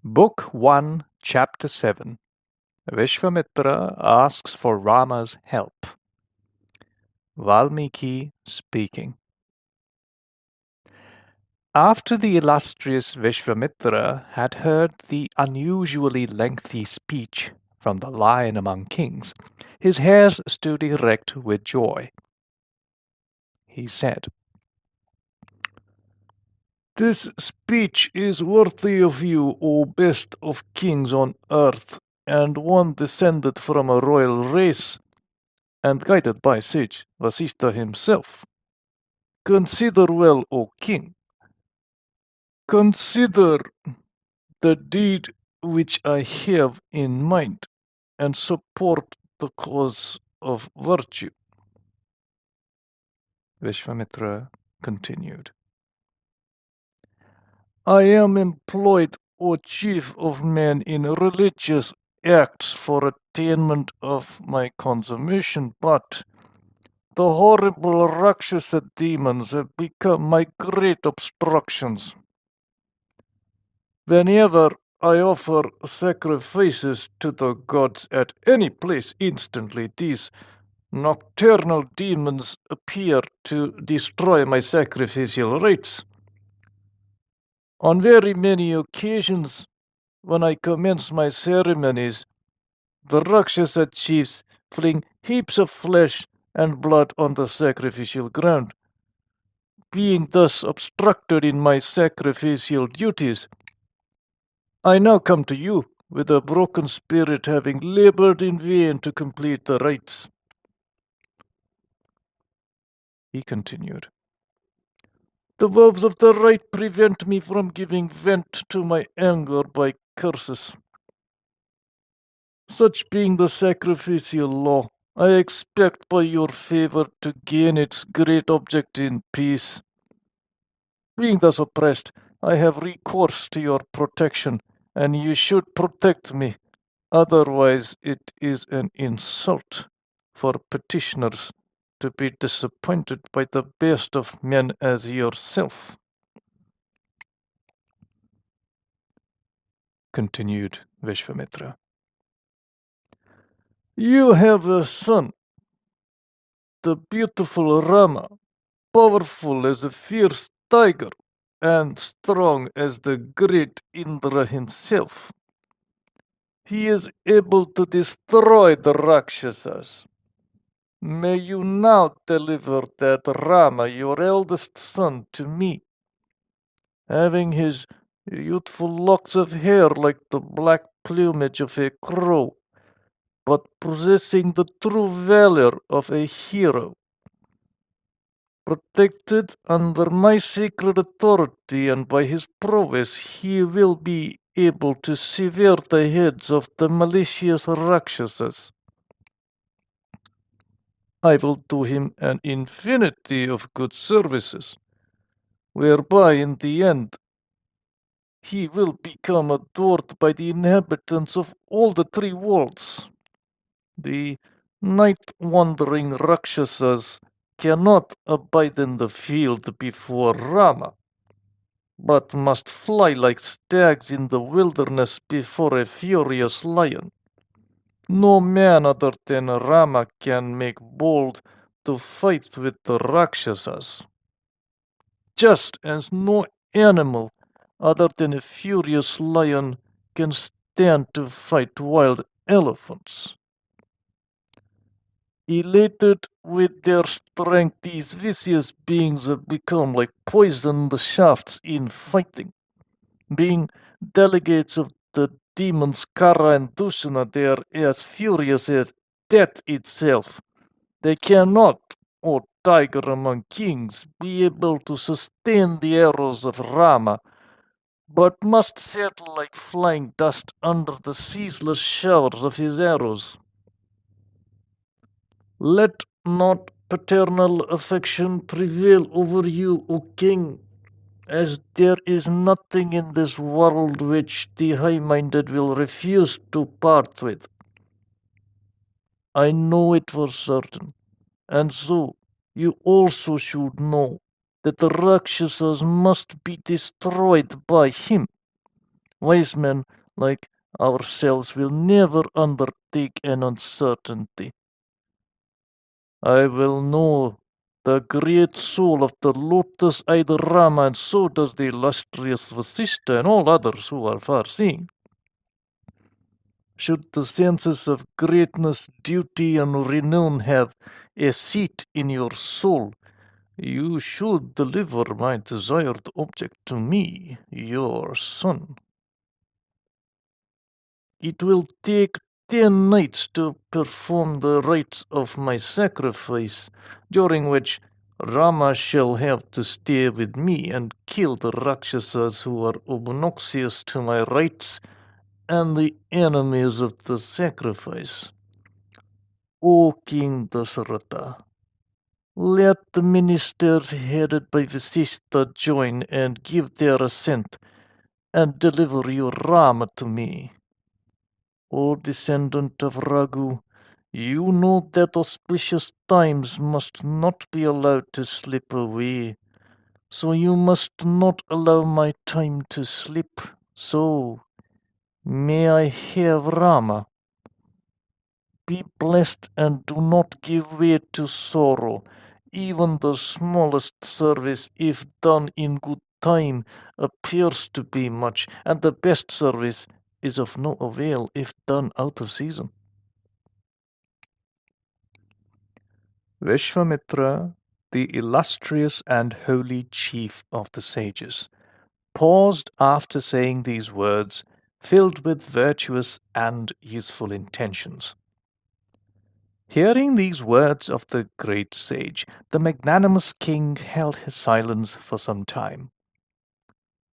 Book 1, Chapter 7. Vishwamitra asks for Rama's help. Valmiki speaking. After the illustrious Vishwamitra had heard the unusually lengthy speech from the Lion among Kings, his hairs stood erect with joy. He said, "This speech is worthy of you, O best of kings on earth, and one descended from a royal race, and guided by sage Vasistha himself. Consider well, O king. Consider the deed which I have in mind, and support the cause of virtue." Vishwamitra continued. "I am employed, O chief of men, in religious acts for attainment of my consummation, but the horrible Rakshasa demons have become my great obstructions. Whenever I offer sacrifices to the gods at any place, instantly these nocturnal demons appear to destroy my sacrificial rites. On very many occasions, when I commence my ceremonies, the Rakshasa chiefs fling heaps of flesh and blood on the sacrificial ground. Being thus obstructed in my sacrificial duties, I now come to you with a broken spirit, having labored in vain to complete the rites." He continued, "The wolves of the right prevent me from giving vent to my anger by curses. Such being the sacrificial law, I expect by your favor to gain its great object in peace. Being thus oppressed, I have recourse to your protection, and you should protect me. Otherwise, it is an insult for petitioners to be disappointed by the best of men as yourself." Continued Vishwamitra. "You have a son, the beautiful Rama, powerful as a fierce tiger, and strong as the great Indra himself. He is able to destroy the Rakshasas. May you now deliver that Rama, your eldest son, to me. Having his youthful locks of hair like the black plumage of a crow, but possessing the true valor of a hero. Protected under my sacred authority and by his prowess, he will be able to sever the heads of the malicious Rakshasas. I will do him an infinity of good services, whereby in the end he will become adored by the inhabitants of all the three worlds. The night-wandering Rakshasas cannot abide in the field before Rama, but must fly like stags in the wilderness before a furious lion. No man other than Rama can make bold to fight with the Rakshasas, just as no animal other than a furious lion can stand to fight wild elephants. Elated with their strength, these vicious beings have become like poisoned shafts in fighting. Being delegates of the demons Kara and Dusana, they are as furious as death itself. They cannot, O tiger among kings, be able to sustain the arrows of Rama, but must settle like flying dust under the ceaseless showers of his arrows. Let not paternal affection prevail over you, O king, as there is nothing in this world which the high-minded will refuse to part with. I know it for certain, and so you also should know that the Rakshasas must be destroyed by him. Wise men like ourselves will never undertake an uncertainty. I will know the great soul of the lotus-eyed Rama, and so does the illustrious Vasishta and all others who are far-seeing. Should the senses of greatness, duty, and renown have a seat in your soul, you should deliver my desired object to me, your son. It will take 10 nights to perform the rites of my sacrifice, during which Rama shall have to stay with me and kill the Rakshasas who are obnoxious to my rites and the enemies of the sacrifice. O King Dasaratha, let the ministers headed by Vasistha join and give their assent, and deliver your Rama to me. O descendant of Raghu, you know that auspicious times must not be allowed to slip away, so you must not allow my time to slip. So, may I have Rama? Be blessed and do not give way to sorrow. Even the smallest service, if done in good time, appears to be much, and the best service is of no avail if done out of season. Vishvamitra, the illustrious and holy chief of the sages, paused after saying these words, filled with virtuous and useful intentions. Hearing these words of the great sage, the magnanimous king held his silence for some time,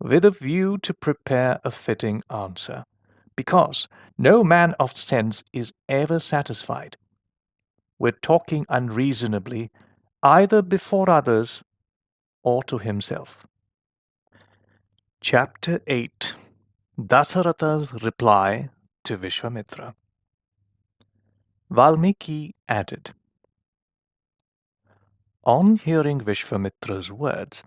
with a view to prepare a fitting answer, because no man of sense is ever satisfied with talking unreasonably, either before others or to himself. Chapter 8. Dasaratha's reply to Vishvamitra. Valmiki added, on hearing Vishvamitra's words,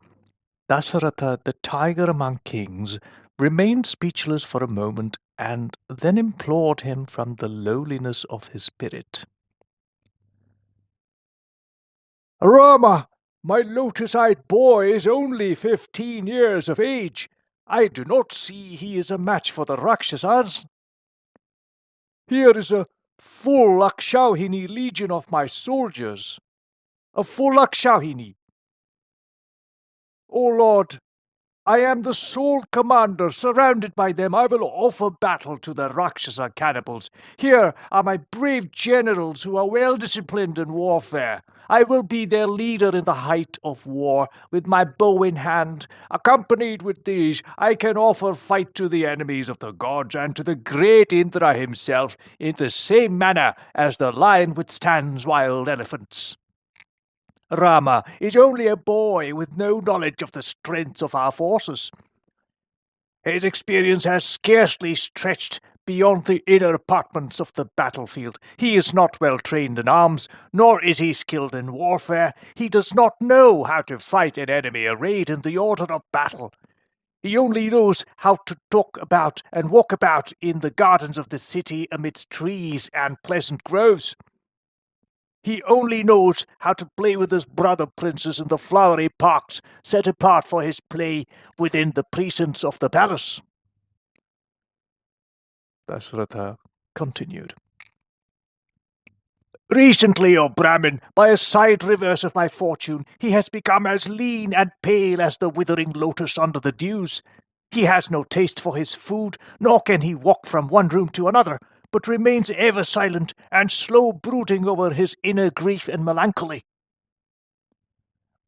Dasaratha, the tiger among kings, remained speechless for a moment and then implored him from the lowliness of his spirit. Rama, my lotus-eyed boy is only 15 years of age. I do not see he is a match for the Rakshasas. Here is a full Lakshauhini legion of my soldiers. A full Lakshauhini. O Lord, I am the sole commander. Surrounded by them, I will offer battle to the Rakshasa cannibals. Here are my brave generals who are well disciplined in warfare. I will be their leader in the height of war, with my bow in hand. Accompanied with these, I can offer fight to the enemies of the gods and to the great Indra himself in the same manner as the lion withstands wild elephants. Rama is only a boy with no knowledge of the strength of our forces. His experience has scarcely stretched beyond the inner apartments of the battlefield. He is not well trained in arms, nor is he skilled in warfare. He does not know how to fight an enemy arrayed in the order of battle. He only knows how to talk about and walk about in the gardens of the city amidst trees and pleasant groves. He only knows how to play with his brother princes in the flowery parks set apart for his play within the precincts of the palace. Dasaratha continued. Recently, O Brahmin, by a side reverse of my fortune, he has become as lean and pale as the withering lotus under the dews. He has no taste for his food, nor can he walk from one room to another, but remains ever silent and slow brooding over his inner grief and melancholy.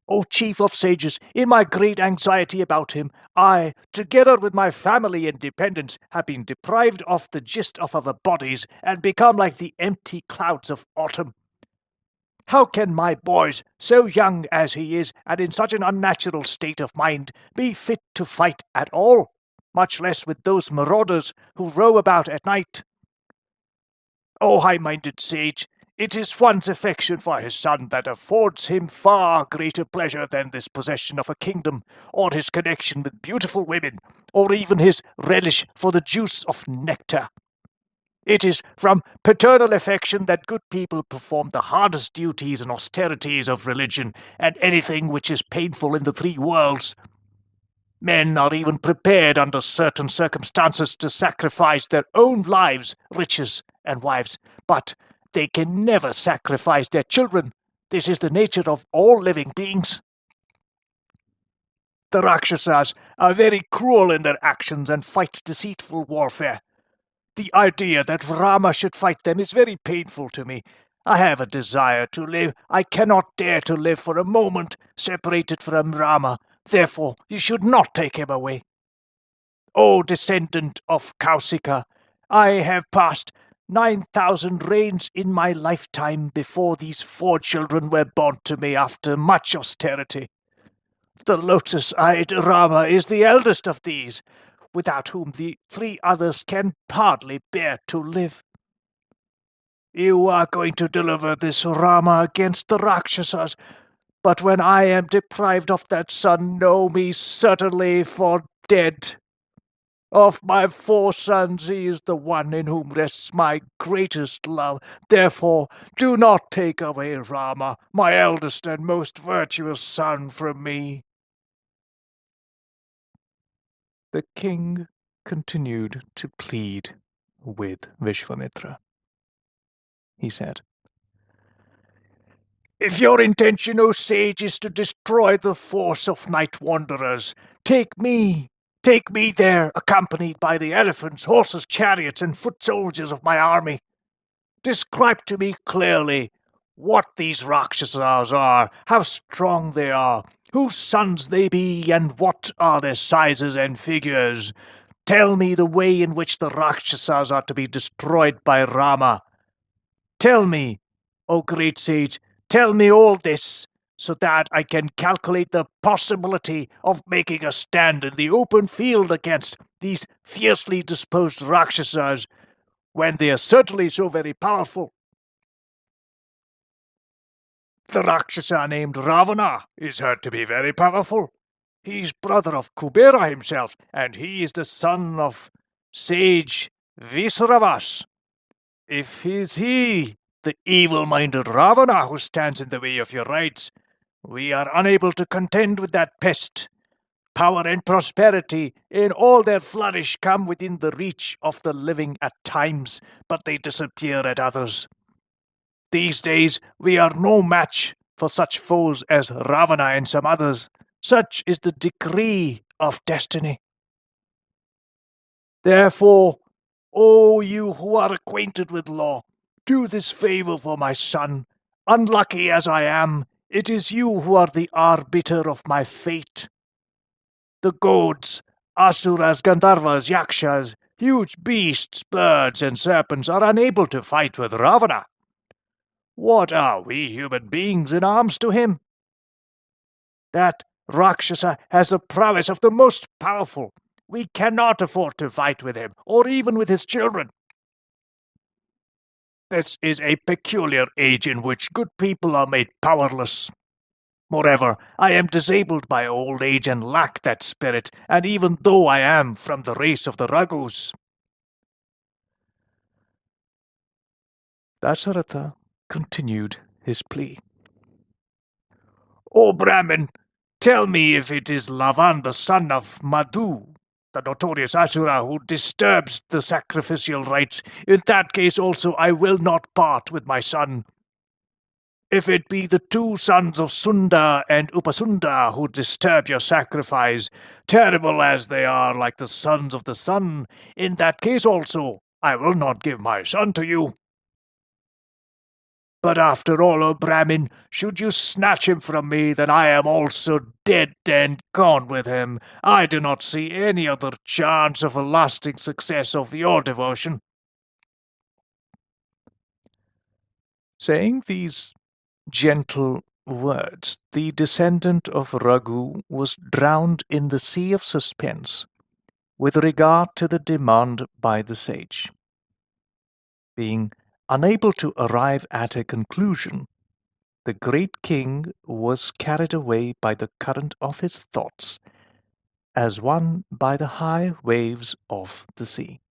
O chief of sages, in my great anxiety about him, I, together with my family and dependents, have been deprived of the gist of our bodies and become like the empty clouds of autumn. How can my boys, so young as he is, and in such an unnatural state of mind, be fit to fight at all, much less with those marauders who row about at night? O high-minded sage, It is one's affection for his son that affords him far greater pleasure than this possession of a kingdom, or his connection with beautiful women, or even his relish for the juice of nectar. It is from paternal affection that good people perform the hardest duties and austerities of religion, and anything which is painful in the three worlds. Men are even prepared under certain circumstances to sacrifice their own lives, riches, and wives, but they can never sacrifice their children. This is the nature of all living beings. The Rakshasas are very cruel in their actions and fight deceitful warfare. The idea that Rama should fight them is very painful to me. I have a desire to live. I cannot dare to live for a moment separated from Rama. Therefore, you should not take him away. O descendant of Kausika, I have passed 9,000 reigns in my lifetime before these 4 children were born to me after much austerity. The lotus-eyed Rama is the eldest of these, without whom the 3 others can hardly bear to live. You are going to deliver this Rama against the Rakshasas, but when I am deprived of that son, know me certainly for dead. Of my 4 sons, he is the one in whom rests my greatest love. Therefore, do not take away Rama, my eldest and most virtuous son, from me. The king continued to plead with Vishwamitra. He said, If your intention, O sage, is to destroy the force of night wanderers, take me there, accompanied by the elephants, horses, chariots, and foot soldiers of my army. Describe to me clearly what these Rakshasas are, how strong they are, whose sons they be, and what are their sizes and figures. Tell me the way in which the Rakshasas are to be destroyed by Rama. Tell me, O great sage, tell me all this, so that I can calculate the possibility of making a stand in the open field against these fiercely disposed Rakshasas, when they are certainly so very powerful. The Rakshasa named Ravana is heard to be very powerful. He's brother of Kubera himself, and he is the son of sage Visravas. If is he, the evil-minded Ravana, who stands in the way of your rights, we are unable to contend with that pest. Power and prosperity in all their flourish come within the reach of the living at times, but they disappear at others. These days we are no match for such foes as Ravana and some others. Such is the decree of destiny. Therefore, O you who are acquainted with law, do this favor for my son. Unlucky as I am, it is you who are the arbiter of my fate. The gods, asuras, gandharvas, yakshas, huge beasts, birds, and serpents are unable to fight with Ravana. What are we human beings in arms to him? That Rakshasa has the prowess of the most powerful. We cannot afford to fight with him, or even with his children. This is a peculiar age in which good people are made powerless. Moreover, I am disabled by old age and lack that spirit, and even though I am from the race of the Raghus. Dasharatha continued his plea. O Brahmin, tell me if it is Lavan, the son of Madhu, the notorious Asura, who disturbs the sacrificial rites. In that case also I will not part with my son. If it be the 2 sons of Sunda and Upasunda who disturb your sacrifice, terrible as they are like the sons of the sun, in that case also I will not give my son to you. But after all, O Brahmin, should you snatch him from me, then I am also dead and gone with him. I do not see any other chance of a lasting success of your devotion. Saying these gentle words, the descendant of Raghu was drowned in the sea of suspense with regard to the demand by the sage. Being Unable to arrive at a conclusion, the great king was carried away by the current of his thoughts, as one by the high waves of the sea.